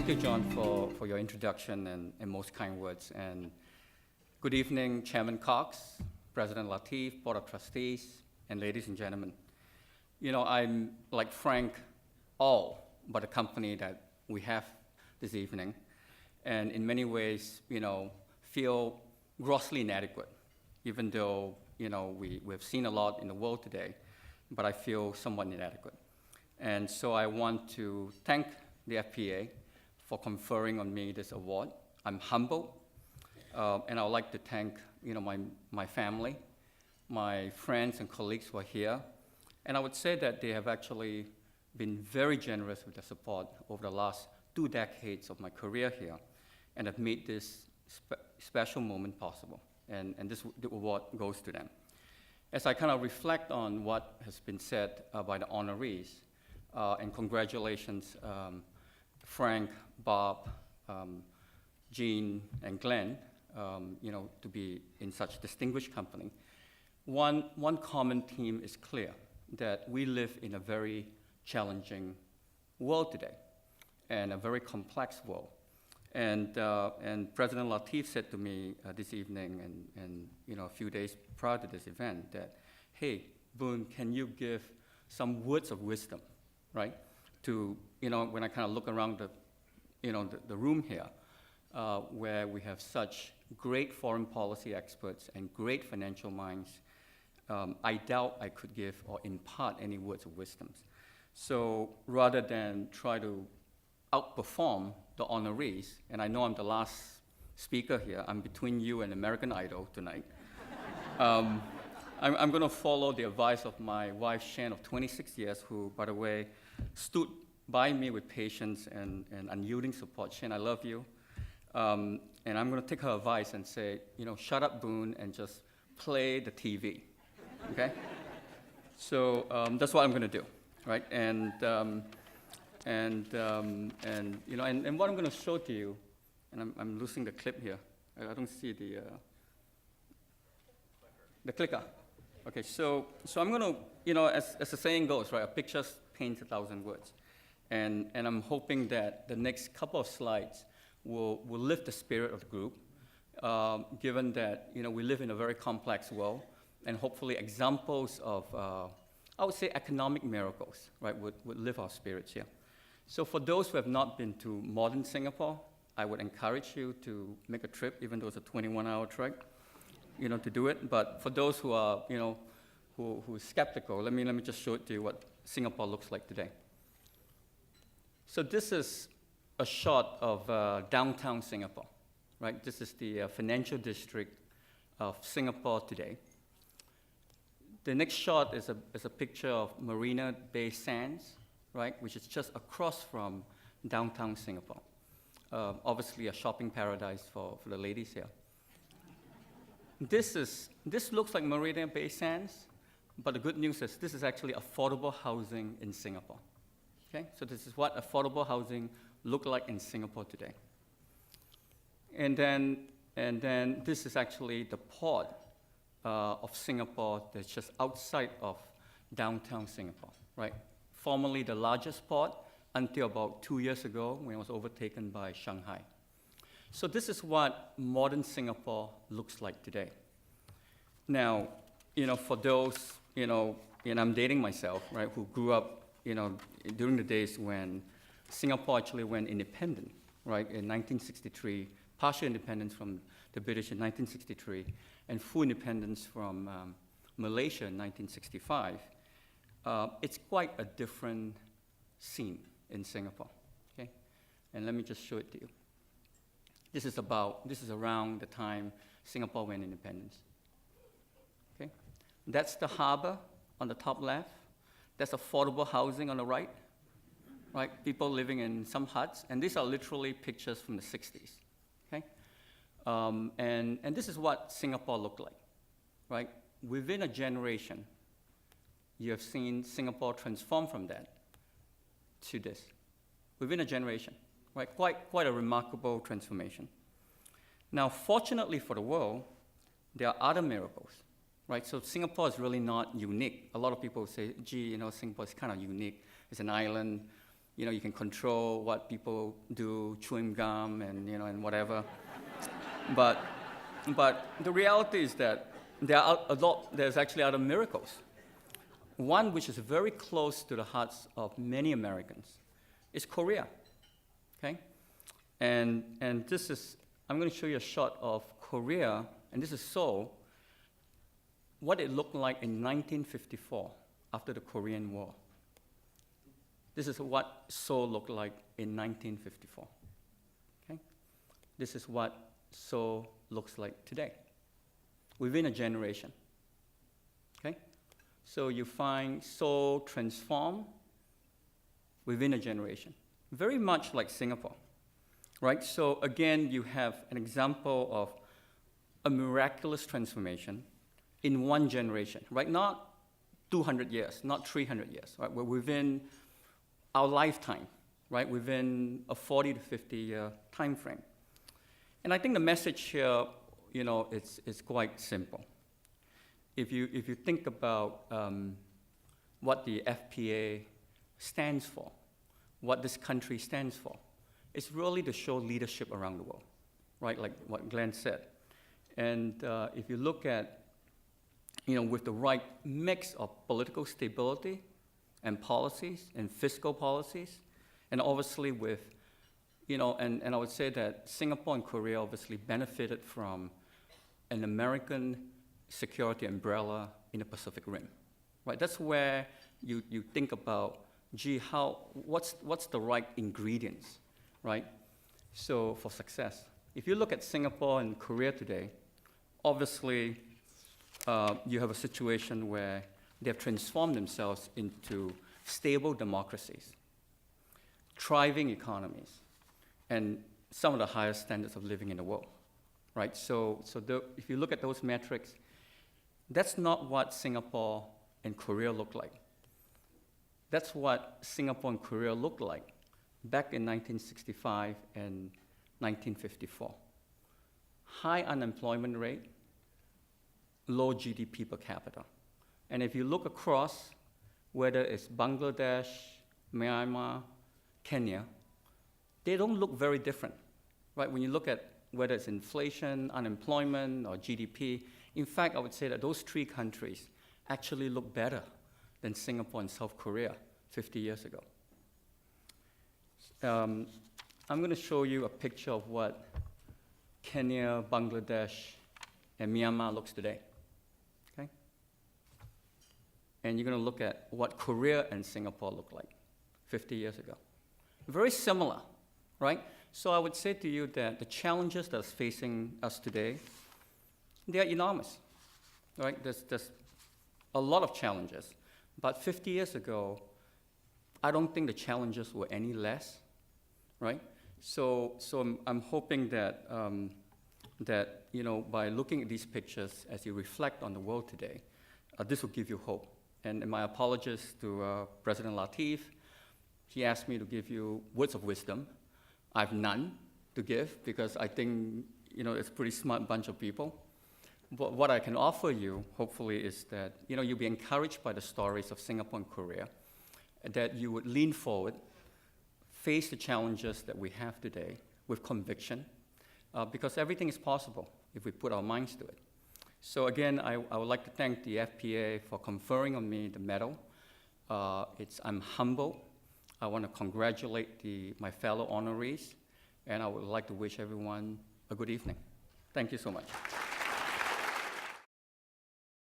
Thank you, John, for your introduction and most kind words. And good evening, Chairman Cox, President Latif, Board of Trustees, and ladies and gentlemen. You know, I'm like Frank, all but the company that we have this evening, and in many ways, you know, feel grossly inadequate, even though, you know, we've seen a lot in the world today, but I feel somewhat inadequate. And so I want to thank the FPA for conferring on me this award. I'm humbled, and I would like to thank, you know, my family, my friends and colleagues who are here. And I would say that they have actually been very generous with their support over the last 2 decades of my career here, and have made this special moment possible. And this award goes to them. As I kind of reflect on what has been said by the honorees, and congratulations, Frank, Bob, Jean, and Glenn, you know, to be in such distinguished company. One common theme is clear, that we live in a very challenging world today, and a very complex world. And President Latif said to me this evening, and you know, a few days prior to this event, that, hey, Boon, can you give some words of wisdom, right? To, you know, when I kind of look around the room here, where we have such great foreign policy experts and great financial minds, I doubt I could give or impart any words of wisdom. So rather than try to outperform the honorees, and I know I'm the last speaker here, I'm between you and American Idol tonight. I'm going to follow the advice of my wife, Shan, of 26 years, who, by the way, stood by me with patience and unyielding support. Shan, I love you. And I'm going to take her advice and say, you know, shut up, Boon, and just play the TV, okay? So that's what I'm going to do, right? And you know, and what I'm going to show to you, and I'm losing the clip here. I don't see the clicker. Okay, so I'm going to, you know, as the saying goes, right, a picture paints 1,000 words. And I'm hoping that the next couple of slides will lift the spirit of the group, given that, you know, we live in a very complex world, and hopefully examples of, I would say, economic miracles, right, would lift our spirits here. So for those who have not been to modern Singapore, I would encourage you to make a trip, even though it's a 21-hour trek, you know, to do it. But for those who are, you know, who are skeptical, let me just show it to you what Singapore looks like today. So this is a shot of downtown Singapore, right? This is the financial district of Singapore today. The next shot is a picture of Marina Bay Sands, right, which is just across from downtown Singapore. Obviously a shopping paradise for the ladies here. This looks like Marina Bay Sands, but the good news is this is actually affordable housing in Singapore. Okay, so this is what affordable housing look like in Singapore today. And then this is actually the port of Singapore that's just outside of downtown Singapore, right? Formerly the largest port until about 2 years ago when it was overtaken by Shanghai. So this is what modern Singapore looks like today. Now, you know, for those, you know, and I'm dating myself, right, who grew up, you know, during the days when Singapore actually went independent, right, in 1963, partial independence from the British in 1963, and full independence from Malaysia in 1965. It's quite a different scene in Singapore, okay? And let me just show it to you. This is around the time Singapore went independence, okay? That's the harbor on the top left. That's affordable housing on the right, right? People living in some huts, and these are literally pictures from the 60s, okay? And this is what Singapore looked like, right? Within a generation, you have seen Singapore transform from that to this, within a generation, right? Quite a remarkable transformation. Now, fortunately for the world, there are other miracles, right? So Singapore is really not unique. A lot of people say, gee, you know, Singapore is kind of unique. It's an island, you can control what people do, chewing gum and whatever. but the reality is that there's actually other miracles. One which is very close to the hearts of many Americans is Korea, okay? And this is, I'm going to show you a shot of Korea, and this is Seoul, what it looked like in 1954 after the Korean War. This is what Seoul looked like in 1954, okay? This is what Seoul looks like today, within a generation, okay? So you find Seoul transform within a generation, very much like Singapore, right? So again, you have an example of a miraculous transformation in one generation, right? Not 200 years, not 300 years, right? We're within our lifetime, right? Within a 40 to 50 year time frame. And I think the message here, it's quite simple. If you think about what the FPA stands for, what this country stands for, it's really to show leadership around the world, right? Like what Glenn said. And if you look at, with the right mix of political stability and policies and fiscal policies, and obviously with, and I would say that Singapore and Korea obviously benefited from an American security umbrella in the Pacific Rim, right? That's where you think about, what's the right ingredients, right? So for success. If you look at Singapore and Korea today, obviously you have a situation where they have transformed themselves into stable democracies, thriving economies, and some of the highest standards of living in the world, right? So if you look at those metrics, that's not what Singapore and Korea look like. That's what Singapore and Korea looked like back in 1965 and 1954. High unemployment rate, low GDP per capita. And if you look across, whether it's Bangladesh, Myanmar, Kenya, they don't look very different, right? When you look at whether it's inflation, unemployment, or GDP, in fact, I would say that those three countries actually look better than Singapore and South Korea 50 years ago. I'm going to show you a picture of what Kenya, Bangladesh, and Myanmar looks today, okay? And you're going to look at what Korea and Singapore look like 50 years ago. Very similar, right? So I would say to you that the challenges that's facing us today, they are enormous, right? There's a lot of challenges. But 50 years ago, I don't think the challenges were any less, right? So I'm hoping that, by looking at these pictures as you reflect on the world today, this will give you hope. And my apologies to President Latif. He asked me to give you words of wisdom. I have none to give because I think, it's a pretty smart bunch of people. But what I can offer you, hopefully, is that, you'll be encouraged by the stories of Singapore and Korea, that you would lean forward, face the challenges that we have today with conviction, because everything is possible if we put our minds to it. So again, I would like to thank the FPA for conferring on me the medal. I'm humbled. I want to congratulate my fellow honorees, and I would like to wish everyone a good evening. Thank you so much.